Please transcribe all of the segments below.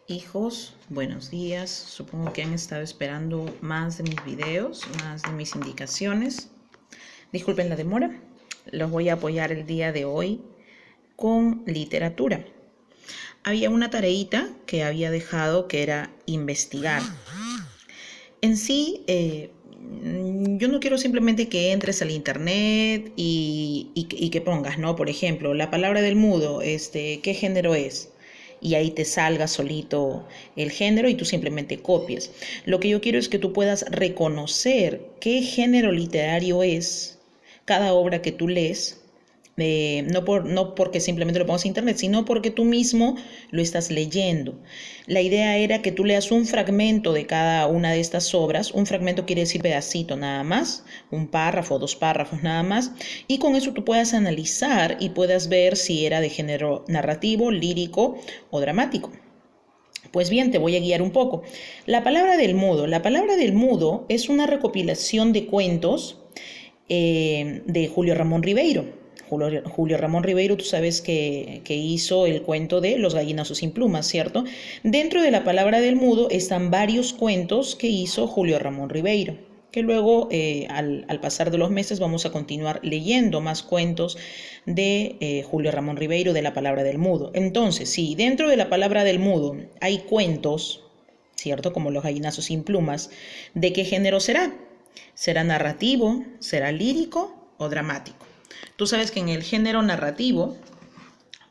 Hijos, buenos días. Supongo que han estado esperando más de mis videos, más de mis indicaciones. Disculpen la demora. Los voy a apoyar el día de hoy con literatura. Había una tareita que había dejado que era investigar. En sí, yo no quiero simplemente que entres al internet y que pongas, ¿no? Por ejemplo, la palabra del mudo, ¿qué género es? Y ahí te salga solito el género y tú simplemente copies. Lo que yo quiero es que tú puedas reconocer qué género literario es cada obra que tú lees, no porque simplemente lo pongas en internet, sino porque tú mismo lo estás leyendo. La idea era que tú leas un fragmento de cada una de estas obras. Un fragmento quiere decir pedacito nada más, un párrafo, dos párrafos nada más, y con eso tú puedas analizar y puedas ver si era de género narrativo, lírico o dramático. Pues bien, te voy a guiar un poco. La palabra del mudo. La palabra del mudo es una recopilación de cuentos de Julio Ramón Ribeiro. Julio Ramón Ribeiro, tú sabes que hizo el cuento de Los gallinazos sin plumas, ¿cierto? Dentro de la palabra del mudo están varios cuentos que hizo Julio Ramón Ribeiro, que luego al pasar de los meses vamos a continuar leyendo más cuentos de Julio Ramón Ribeiro de la palabra del mudo. Entonces, si dentro de la palabra del mudo hay cuentos, ¿cierto? Como Los gallinazos sin plumas, ¿de qué género será? ¿Será narrativo? ¿Será lírico o dramático? Tú sabes que en el género narrativo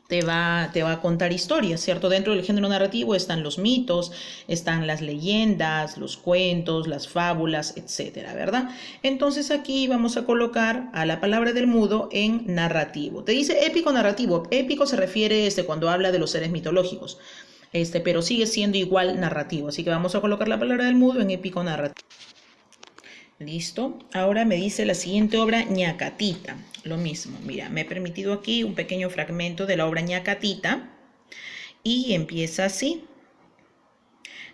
te va a contar historias, ¿cierto? Dentro del género narrativo están los mitos, están las leyendas, los cuentos, las fábulas, etcétera, ¿verdad? Entonces aquí vamos a colocar a la palabra del mudo en narrativo. Te dice épico narrativo. Épico se refiere cuando habla de los seres mitológicos, pero sigue siendo igual narrativo. Así que vamos a colocar la palabra del mudo en épico narrativo. Listo. Ahora me dice la siguiente obra, Ñacatita. Lo mismo, mira, me he permitido aquí un pequeño fragmento de la obra Ñacatita y empieza así.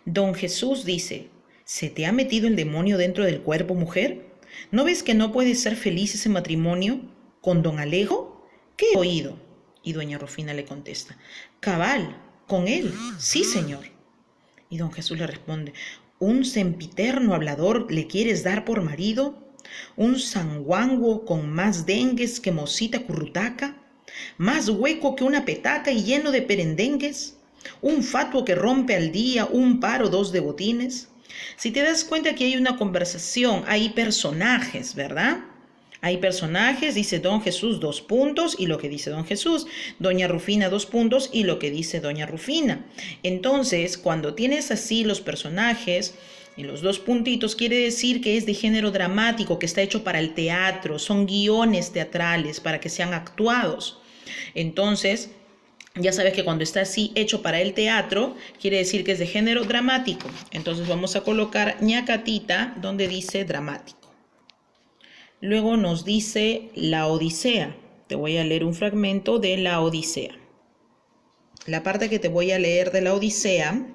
Don Jesús dice, ¿se te ha metido el demonio dentro del cuerpo, mujer? ¿No ves que no puede ser feliz ese matrimonio con don Alejo? ¿Qué he oído? Y doña Rufina le contesta, cabal, con él, sí, señor. Y don Jesús le responde, ¿un sempiterno hablador le quieres dar por marido? ¿Un sanguango con más dengues que mosita currutaca? ¿Más hueco que una petaca y lleno de perendengues? ¿Un fatuo que rompe al día un par o dos de botines? Si te das cuenta que hay una conversación, hay personajes, ¿verdad? Hay personajes, dice don Jesús, dos puntos, y lo que dice don Jesús. Doña Rufina, dos puntos, y lo que dice doña Rufina. Entonces, cuando tienes así los personajes y los dos puntitos, quiere decir que es de género dramático, que está hecho para el teatro, son guiones teatrales para que sean actuados. Entonces, ya sabes que cuando está así hecho para el teatro, quiere decir que es de género dramático. Entonces vamos a colocar Ñacatita donde dice dramático. Luego nos dice la Odisea. Te voy a leer un fragmento de la Odisea. La parte que te voy a leer de la Odisea,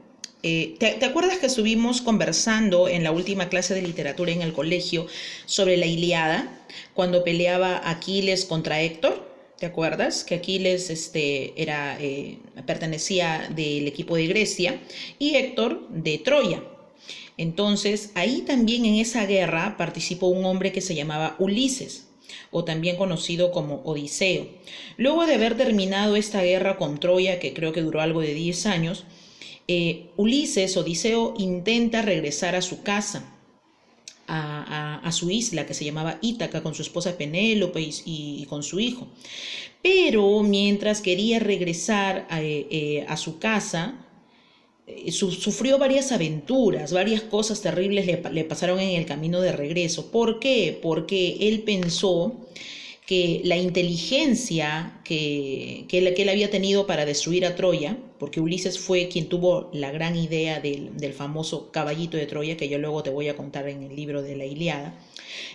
¿te acuerdas que estuvimos conversando en la última clase de literatura en el colegio sobre la Ilíada, cuando peleaba Aquiles contra Héctor? ¿Te acuerdas? Que Aquiles pertenecía del equipo de Grecia y Héctor de Troya. Entonces, ahí también en esa guerra participó un hombre que se llamaba Ulises, o también conocido como Odiseo. Luego de haber terminado esta guerra con Troya, que creo que duró algo de 10 años, Odiseo, intenta regresar a su casa, a su isla que se llamaba Ítaca, con su esposa Penélope y con su hijo. Pero mientras quería regresar a su casa, sufrió varias aventuras, varias cosas terribles le pasaron en el camino de regreso. ¿Por qué? Porque él pensó que la inteligencia que él había tenido para destruir a Troya, porque Ulises fue quien tuvo la gran idea del famoso caballito de Troya, que yo luego te voy a contar en el libro de la Ilíada.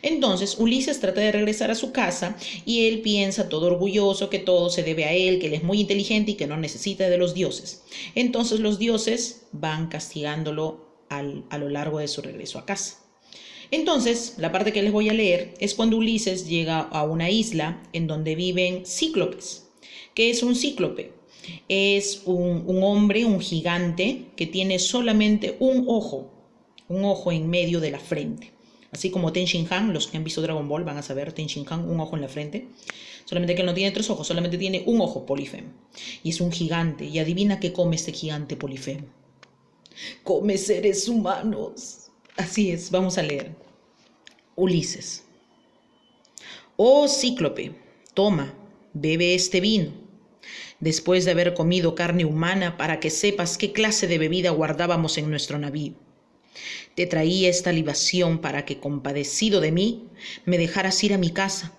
Entonces Ulises trata de regresar a su casa y él piensa todo orgulloso que todo se debe a él, que él es muy inteligente y que no necesita de los dioses. Entonces los dioses van castigándolo a lo largo de su regreso a casa. Entonces, la parte que les voy a leer es cuando Ulises llega a una isla en donde viven cíclopes. ¿Qué es un cíclope? Es un hombre, un gigante, que tiene solamente un ojo en medio de la frente. Así como Ten Shin Han, los que han visto Dragon Ball van a saber, Ten Shin Han, un ojo en la frente. Solamente que él no tiene 3 ojos, solamente tiene un ojo, Polifemo. Y es un gigante, y adivina qué come este gigante Polifemo. Come seres humanos. Así es, vamos a leer. Ulises. Oh Cíclope, toma, bebe este vino. Después de haber comido carne humana, para que sepas qué clase de bebida guardábamos en nuestro navío. Te traía esta libación para que, compadecido de mí, me dejaras ir a mi casa.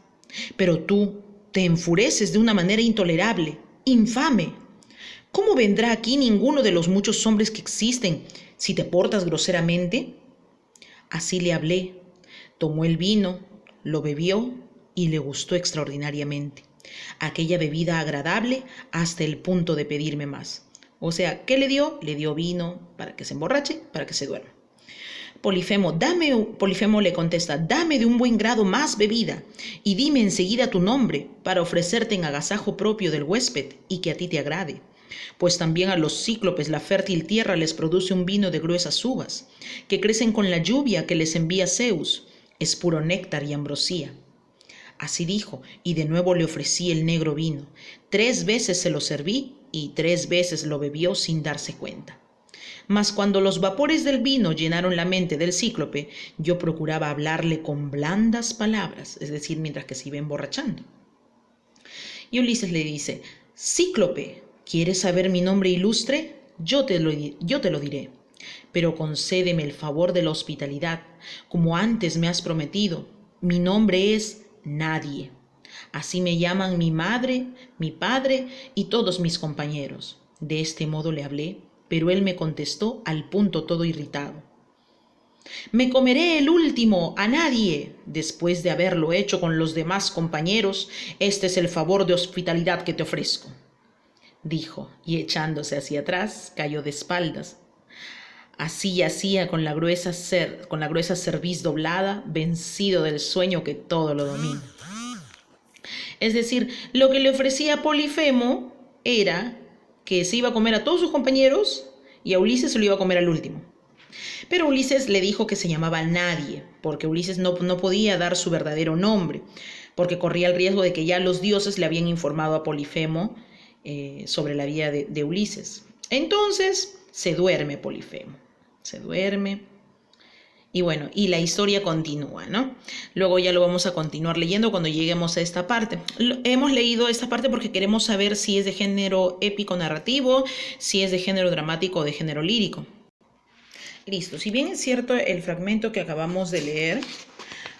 Pero tú te enfureces de una manera intolerable, infame. ¿Cómo vendrá aquí ninguno de los muchos hombres que existen si te portas groseramente? Así le hablé. Tomó el vino, lo bebió y le gustó extraordinariamente. Aquella bebida agradable hasta el punto de pedirme más. O sea, ¿qué le dio? Le dio vino para que se emborrache, para que se duerma. Polifemo le contesta, dame de un buen grado más bebida y dime enseguida tu nombre para ofrecerte en agasajo propio del huésped y que a ti te agrade. Pues también a los cíclopes la fértil tierra les produce un vino de gruesas uvas, que crecen con la lluvia que les envía Zeus, es puro néctar y ambrosía. Así dijo, y de nuevo le ofrecí el negro vino. 3 veces se lo serví y 3 veces lo bebió sin darse cuenta. Mas cuando los vapores del vino llenaron la mente del cíclope, yo procuraba hablarle con blandas palabras, es decir, mientras que se iba emborrachando. Y Ulises le dice, Cíclope, ¿quieres saber mi nombre ilustre? Yo te lo diré, pero concédeme el favor de la hospitalidad, como antes me has prometido. Mi nombre es Nadie. Así me llaman mi madre, mi padre y todos mis compañeros. De este modo le hablé, pero él me contestó al punto todo irritado. Me comeré el último, a nadie. Después de haberlo hecho con los demás compañeros, este es el favor de hospitalidad que te ofrezco, dijo, y echándose hacia atrás, cayó de espaldas. Así yacía con la gruesa cerviz doblada, vencido del sueño que todo lo domina. Es decir, lo que le ofrecía Polifemo era que se iba a comer a todos sus compañeros y a Ulises se lo iba a comer al último. Pero Ulises le dijo que se llamaba Nadie, porque Ulises no podía dar su verdadero nombre, porque corría el riesgo de que ya los dioses le habían informado a Polifemo sobre la vida de Ulises. Entonces se duerme Polifemo, se duerme. Y bueno, y la historia continúa, ¿no? Luego ya lo vamos a continuar leyendo cuando lleguemos a esta parte. Hemos leído esta parte porque queremos saber si es de género épico narrativo, si es de género dramático o de género lírico. Listo, si bien es cierto el fragmento que acabamos de leer,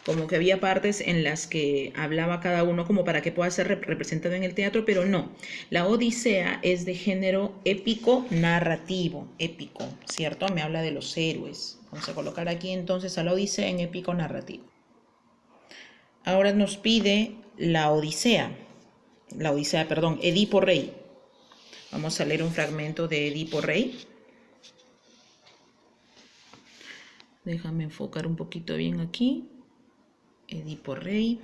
como que había partes en las que hablaba cada uno como para que pueda ser representado en el teatro, pero no. La Odisea es de género épico narrativo, épico, ¿cierto? Me habla de los héroes. Vamos a colocar aquí entonces a la Odisea en épico narrativo. Ahora nos pide Edipo Rey. Vamos a leer un fragmento de Edipo Rey. Déjame enfocar un poquito bien aquí. Edipo Rey.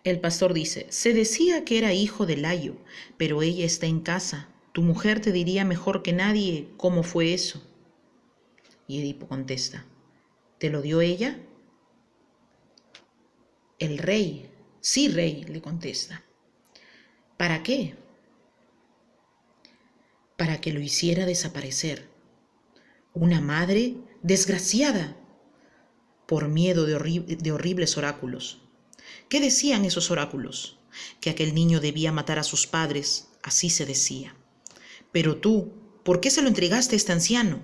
El pastor dice, se decía que era hijo de Layo, pero ella está en casa. Tu mujer te diría mejor que nadie cómo fue eso. Y Edipo contesta, ¿te lo dio ella? El rey, sí rey, le contesta. ¿Para qué? Para que lo hiciera desaparecer. Una madre desgraciada, por miedo de horribles oráculos. ¿Qué decían esos oráculos? Que aquel niño debía matar a sus padres, así se decía. Pero tú, ¿por qué se lo entregaste a este anciano?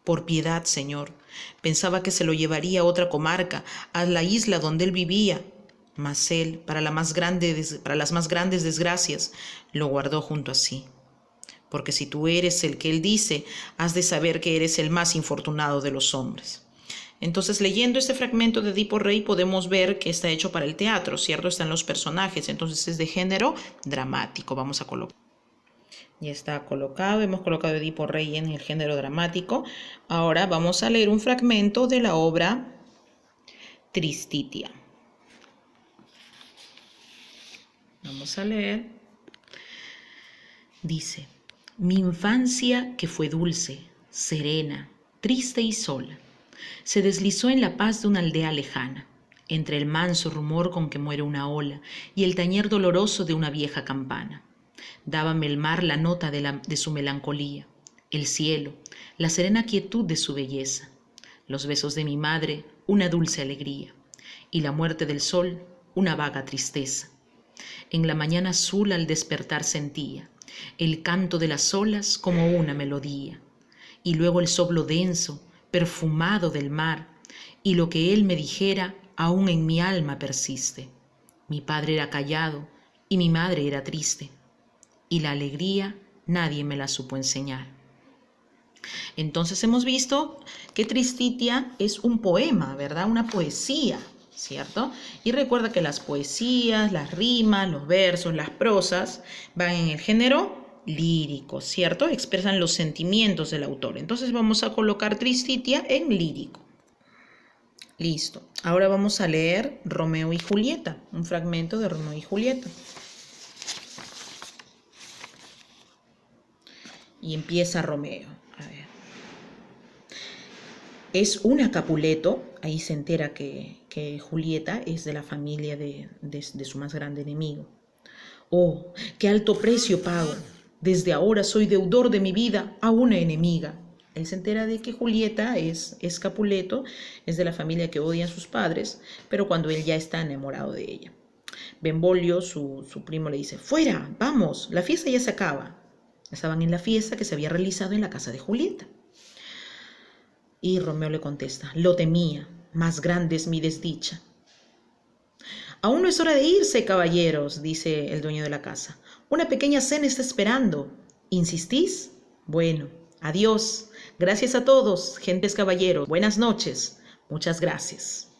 Por piedad, Señor. Pensaba que se lo llevaría a otra comarca, a la isla donde él vivía. Mas él, para las más grandes desgracias, lo guardó junto a sí. Porque si tú eres el que él dice, has de saber que eres el más infortunado de los hombres. Entonces, leyendo este fragmento de Edipo Rey, podemos ver que está hecho para el teatro, ¿cierto? Están los personajes, entonces es de género dramático. Vamos a colocar. Ya está colocado, hemos colocado Edipo Rey en el género dramático. Ahora vamos a leer un fragmento de la obra Tristitia. Vamos a leer. Dice: mi infancia, que fue dulce, serena, triste y sola, se deslizó en la paz de una aldea lejana, entre el manso rumor con que muere una ola y el tañer doloroso de una vieja campana. Dábame el mar la nota de su melancolía, el cielo, la serena quietud de su belleza, los besos de mi madre, una dulce alegría, y la muerte del sol, una vaga tristeza. En la mañana azul al despertar sentía el canto de las olas como una melodía, y luego el soplo denso, perfumado del mar, y lo que él me dijera aún en mi alma persiste. Mi padre era callado y mi madre era triste, y la alegría nadie me la supo enseñar. Entonces hemos visto que Tristitia es un poema, ¿verdad? Una poesía, ¿cierto? Y recuerda que las poesías, las rimas, los versos, las prosas van en el género lírico, ¿cierto? Expresan los sentimientos del autor. Entonces vamos a colocar Tristitia en lírico. Listo. Ahora vamos a leer Romeo y Julieta, un fragmento de Romeo y Julieta. Y empieza Romeo. A ver. Es una Capuleto, ahí se entera que Julieta es de la familia de su más grande enemigo. Oh, qué alto precio pago. Desde ahora soy deudor de mi vida a una enemiga. Él se entera de que Julieta es Capuleto, es de la familia que odia a sus padres, pero cuando él ya está enamorado de ella. Benvolio, su primo, le dice: fuera, vamos, la fiesta ya se acaba. Estaban en la fiesta que se había realizado en la casa de Julieta. Y Romeo le contesta: lo temía, más grande es mi desdicha. Aún no es hora de irse, caballeros, dice el dueño de la casa. Una pequeña cena está esperando. ¿Insistís? Bueno, adiós. Gracias a todos, gentes caballeros. Buenas noches. Muchas gracias.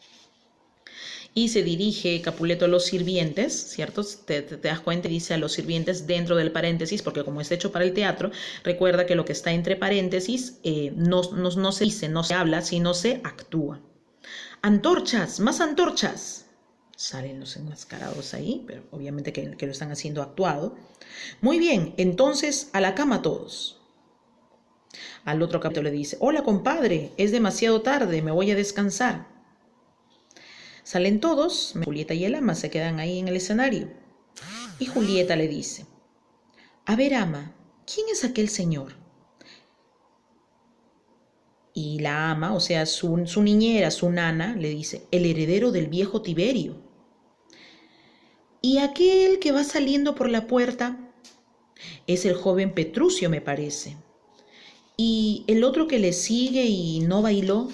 Y se dirige Capuleto a los sirvientes, ¿cierto? Te das cuenta, dice a los sirvientes dentro del paréntesis, porque como es hecho para el teatro, recuerda que lo que está entre paréntesis no se dice, no se habla, sino se actúa. ¡Antorchas! ¡Más antorchas! Salen los enmascarados ahí, pero obviamente que lo están haciendo actuado. Muy bien, entonces a la cama todos. Al otro capítulo le dice: hola compadre, es demasiado tarde, me voy a descansar. Salen todos, Julieta y el ama se quedan ahí en el escenario. Y Julieta le dice: a ver, ama, ¿quién es aquel señor? Y la ama, o sea, su niñera, su nana, le dice: el heredero del viejo Tiberio. ¿Y aquel que va saliendo por la puerta? Es el joven Petrucio, me parece. ¿Y el otro que le sigue y no bailó?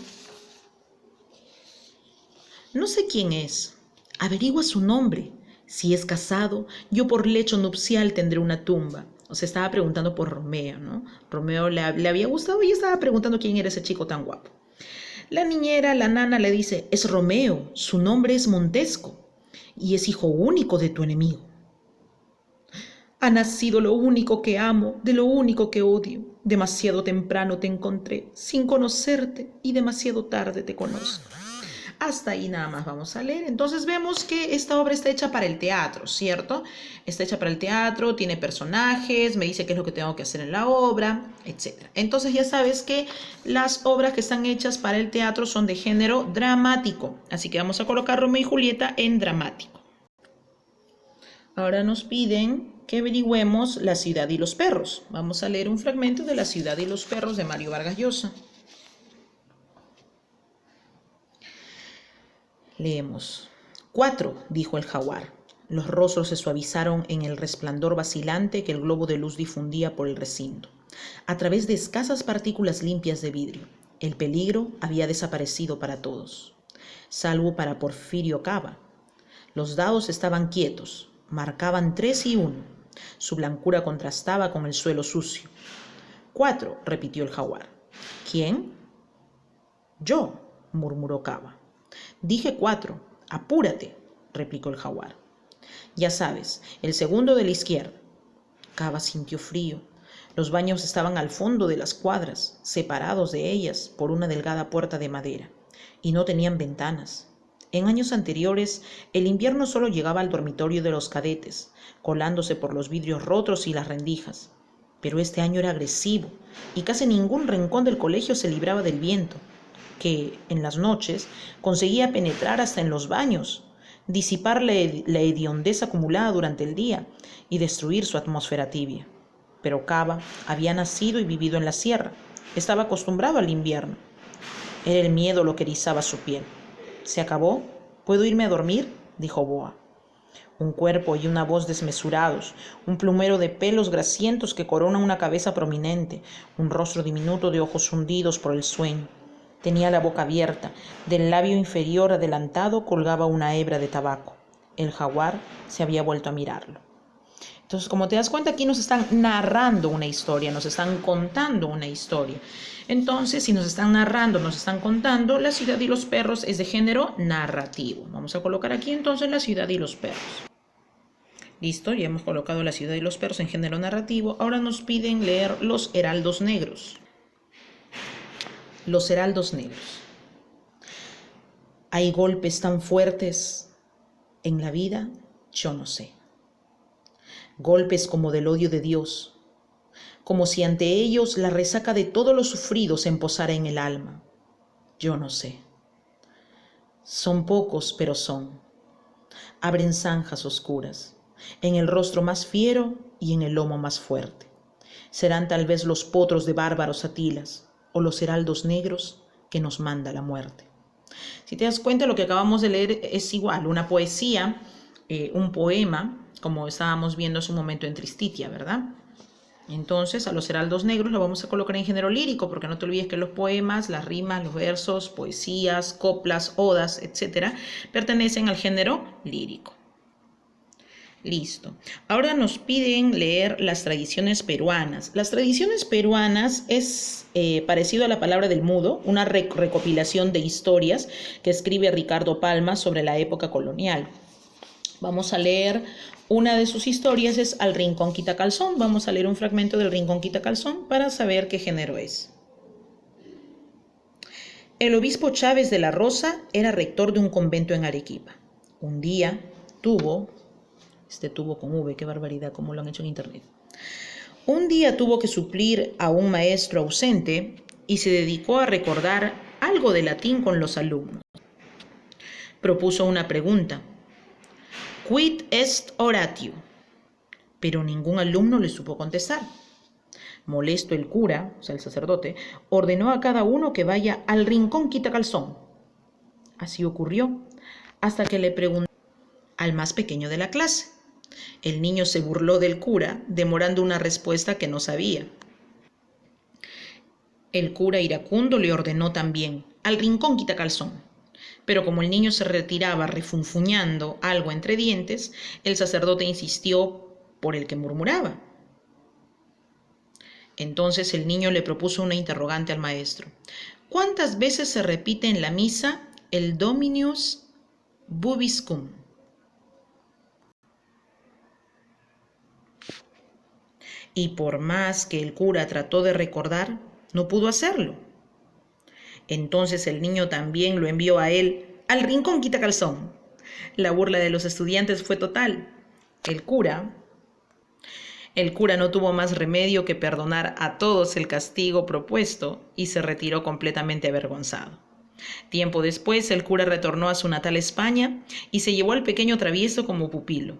No sé quién es. Averigua su nombre. Si es casado, yo por lecho nupcial tendré una tumba. O sea, estaba preguntando por Romeo, ¿no? Romeo le había gustado y estaba preguntando quién era ese chico tan guapo. La niñera, la nana, le dice: es Romeo, su nombre es Montesco y es hijo único de tu enemigo. Ha nacido lo único que amo, de lo único que odio. Demasiado temprano te encontré, sin conocerte, y demasiado tarde te conozco. Hasta ahí nada más vamos a leer. Entonces vemos que esta obra está hecha para el teatro, ¿cierto? Está hecha para el teatro, tiene personajes, me dice qué es lo que tengo que hacer en la obra, etc. Entonces ya sabes que las obras que están hechas para el teatro son de género dramático. Así que vamos a colocar Romeo y Julieta en dramático. Ahora nos piden que averigüemos La ciudad y los perros. Vamos a leer un fragmento de La ciudad y los perros de Mario Vargas Llosa. Leemos. 4, dijo el jaguar. Los rostros se suavizaron en el resplandor vacilante que el globo de luz difundía por el recinto, a través de escasas partículas limpias de vidrio. El peligro había desaparecido para todos, salvo para Porfirio Cava. Los dados estaban quietos, marcaban 3 y 1. Su blancura contrastaba con el suelo sucio. 4, repitió el jaguar. ¿Quién? Yo, murmuró Cava. Dije 4, apúrate, replicó el jaguar. Ya sabes, el segundo de la izquierda. Cava sintió frío. Los baños estaban al fondo de las cuadras, separados de ellas por una delgada puerta de madera, y no tenían ventanas. En años anteriores, el invierno solo llegaba al dormitorio de los cadetes, colándose por los vidrios rotos y las rendijas. Pero este año era agresivo, y casi ningún rincón del colegio se libraba del viento, que, en las noches, conseguía penetrar hasta en los baños, disipar la hediondez acumulada durante el día y destruir su atmósfera tibia. Pero Cava había nacido y vivido en la sierra. Estaba acostumbrado al invierno. Era el miedo lo que erizaba su piel. ¿Se acabó? ¿Puedo irme a dormir?, dijo Boa. Un cuerpo y una voz desmesurados, un plumero de pelos grasientos que corona una cabeza prominente, un rostro diminuto de ojos hundidos por el sueño. Tenía la boca abierta, del labio inferior adelantado colgaba una hebra de tabaco. El jaguar se había vuelto a mirarlo. Entonces, como te das cuenta, aquí nos están narrando una historia, nos están contando una historia. Entonces, si nos están narrando, nos están contando, La ciudad y los perros es de género narrativo. Vamos a colocar aquí entonces La ciudad y los perros. Listo, ya hemos colocado La ciudad y los perros en género narrativo. Ahora nos piden leer Los heraldos negros. Los heraldos negros. ¿Hay golpes tan fuertes en la vida? Yo no sé. Golpes como del odio de Dios, como si ante ellos la resaca de todo lo sufrido se emposara en el alma. Yo no sé. Son pocos, pero son. Abren zanjas oscuras, en el rostro más fiero y en el lomo más fuerte. Serán tal vez los potros de bárbaros Atilas o los heraldos negros que nos manda la muerte. Si te das cuenta, lo que acabamos de leer es igual, una poesía, un poema, como estábamos viendo hace un momento en Tristitia, ¿verdad? Entonces, a los heraldos negros lo vamos a colocar en género lírico, porque no te olvides que los poemas, las rimas, los versos, poesías, coplas, odas, etcétera, pertenecen al género lírico. Listo. Ahora nos piden leer las tradiciones peruanas. Las tradiciones peruanas es parecido a la palabra del mudo, una recopilación de historias que escribe Ricardo Palma sobre la época colonial. Vamos a leer una de sus historias, es Al Rincón Quitacalzón. Vamos a leer un fragmento del Rincón Quitacalzón para saber qué género es. El obispo Chávez de la Rosa era rector de un convento en Arequipa. Un día tuvo con V, qué barbaridad, como lo han hecho en internet. Un día tuvo que suplir a un maestro ausente y se dedicó a recordar algo de latín con los alumnos. Propuso una pregunta. Quid est oratio? Pero ningún alumno le supo contestar. Molesto, el cura, o sea el sacerdote, ordenó a cada uno que vaya al rincón Quitacalzón. Así ocurrió, hasta que le preguntó al más pequeño de la clase. El niño se burló del cura, demorando una respuesta que no sabía. El cura iracundo le ordenó también al rincón Quitacalzón. Pero como el niño se retiraba refunfuñando algo entre dientes, el sacerdote insistió por el que murmuraba. Entonces el niño le propuso una interrogante al maestro. ¿Cuántas veces se repite en la misa el Dominus Vobiscum? Y por más que el cura trató de recordar, no pudo hacerlo. Entonces el niño también lo envió a él al rincón Quitacalzón. La burla de los estudiantes fue total. El cura no tuvo más remedio que perdonar a todos el castigo propuesto y se retiró completamente avergonzado. Tiempo después, el cura retornó a su natal España y se llevó al pequeño travieso como pupilo.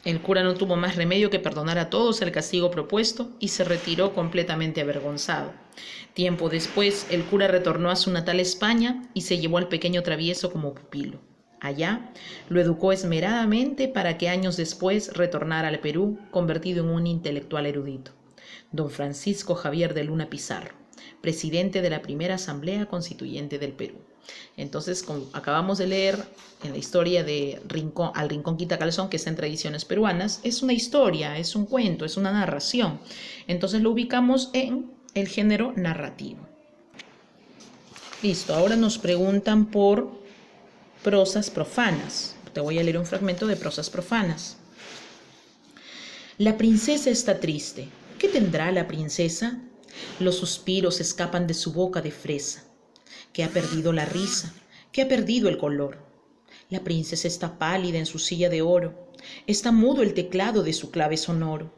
El cura no tuvo más remedio que perdonar a todos el castigo propuesto y se retiró completamente avergonzado. Tiempo después, el cura retornó a su natal España y se llevó al pequeño travieso como pupilo. Allá, lo educó esmeradamente para que años después retornara al Perú convertido en un intelectual erudito. Don Francisco Javier de Luna Pizarro, presidente de la primera Asamblea Constituyente del Perú. Entonces, como acabamos de leer en la historia de Al Rincón Quitacalzón, que está en Tradiciones Peruanas, es una historia, es un cuento, es una narración. Entonces lo ubicamos en el género narrativo. Listo, ahora nos preguntan por prosas profanas. Te voy a leer un fragmento de prosas profanas. La princesa está triste. ¿Qué tendrá la princesa? Los suspiros escapan de su boca de fresa. que ha perdido la risa, que ha perdido el color. La princesa está pálida en su silla de oro, está mudo el teclado de su clave sonoro,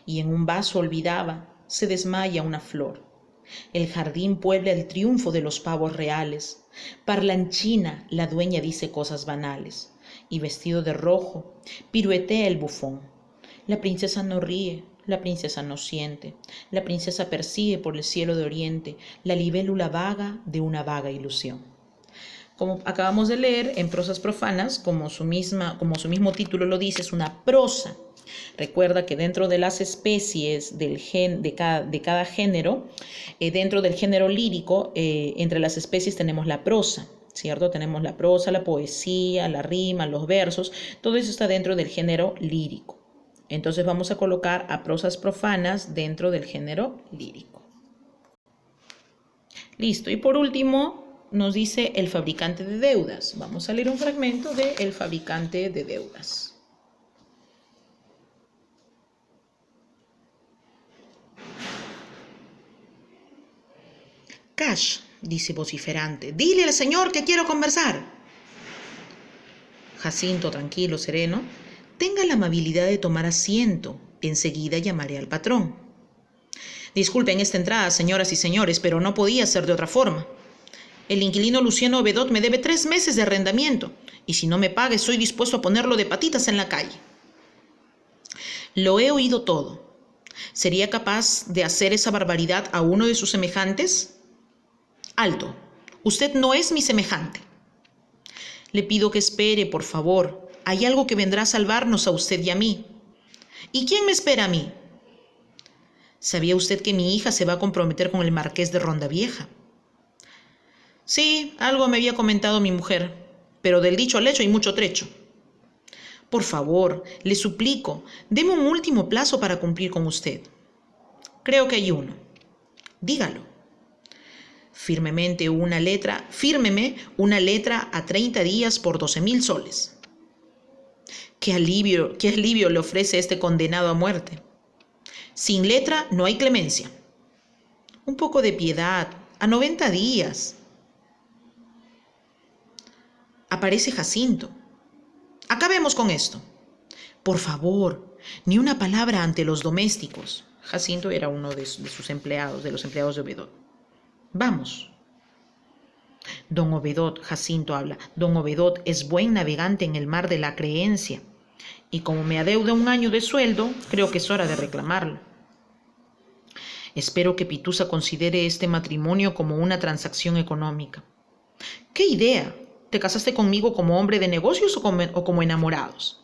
y en un vaso olvidaba se desmaya una flor. El jardín puebla el triunfo de los pavos reales, parlanchina la dueña dice cosas banales, y vestido de rojo piruetea el bufón. La princesa no ríe, la princesa no siente, la princesa persigue por el cielo de oriente la libélula vaga de una vaga ilusión. Como acabamos de leer en Prosas Profanas, como su mismo título lo dice, es una prosa. Recuerda que dentro de las especies de cada género, dentro del género lírico, entre las especies tenemos la prosa, ¿cierto? Tenemos la prosa, la poesía, la rima, los versos, todo eso está dentro del género lírico. Entonces vamos a colocar a Prosas Profanas dentro del género lírico. Listo, y por último nos dice El fabricante de deudas. Vamos a leer un fragmento de El fabricante de deudas. Cash, dice vociferante, dile al señor que quiero conversar. Jacinto, tranquilo, sereno, tenga la amabilidad de tomar asiento. Enseguida llamaré al patrón. Disculpen esta entrada, señoras y señores, pero no podía ser de otra forma. El inquilino Luciano Obedot me debe 3 meses de arrendamiento, y si no me paga estoy dispuesto a ponerlo de patitas en la calle. Lo he oído todo. ¿Sería capaz de hacer esa barbaridad a uno de sus semejantes? Alto, usted no es mi semejante. Le pido que espere, por favor. Hay algo que vendrá a salvarnos a usted y a mí. ¿Y quién me espera a mí? ¿Sabía usted que mi hija se va a comprometer con el marqués de Rondavieja? Sí, algo me había comentado mi mujer, pero del dicho al hecho hay mucho trecho. Por favor, le suplico, deme un último plazo para cumplir con usted. Creo que hay uno. Dígalo. Fírmeme una letra a 30 días por 12,000 soles. Qué alivio le ofrece este condenado a muerte. Sin letra no hay clemencia. Un poco de piedad, a 90 días. Aparece Jacinto. Acabemos con esto. Por favor, ni una palabra ante los domésticos. Jacinto era uno de sus empleados, de los empleados de Obedot. Vamos. Don Obedot, Jacinto habla, don Obedot es buen navegante en el mar de la creencia. Y como me adeuda 1 año de sueldo, creo que es hora de reclamarlo. Espero que Pitusa considere este matrimonio como una transacción económica. ¿Qué idea? ¿Te casaste conmigo como hombre de negocios o como enamorados?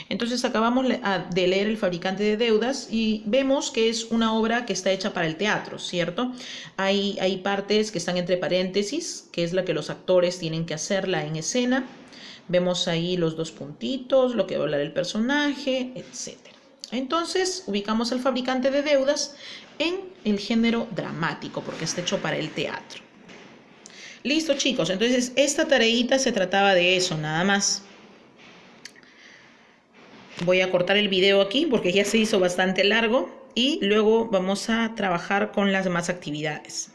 Entonces acabamos de leer El fabricante de deudas y vemos que es una obra que está hecha para el teatro, ¿cierto? Hay partes que están entre paréntesis, que es la que los actores tienen que hacerla en escena. Vemos ahí los 2 puntitos, lo que va a hablar el personaje, etc. Entonces ubicamos El fabricante de deudas en el género dramático, porque está hecho para el teatro. Listo, chicos, entonces esta tareita se trataba de eso, nada más. Voy a cortar el video aquí porque ya se hizo bastante largo y luego vamos a trabajar con las demás actividades.